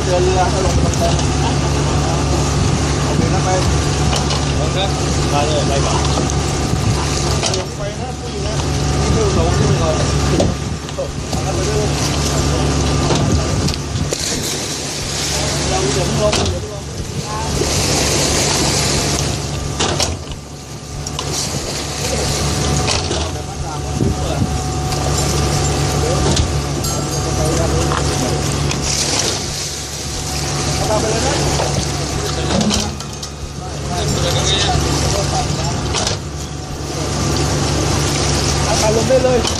เดินเรือถ้าลงไปตรงโอเคนะไปลงครับมาเลยไปก่อนลงไปนะผู้หญิงนะนี่คือลงที่ก่อนแล้วไปด้วยเราเดี๋ยวลงเดี๋ยวลงไปเลยนะไปลงได้เลย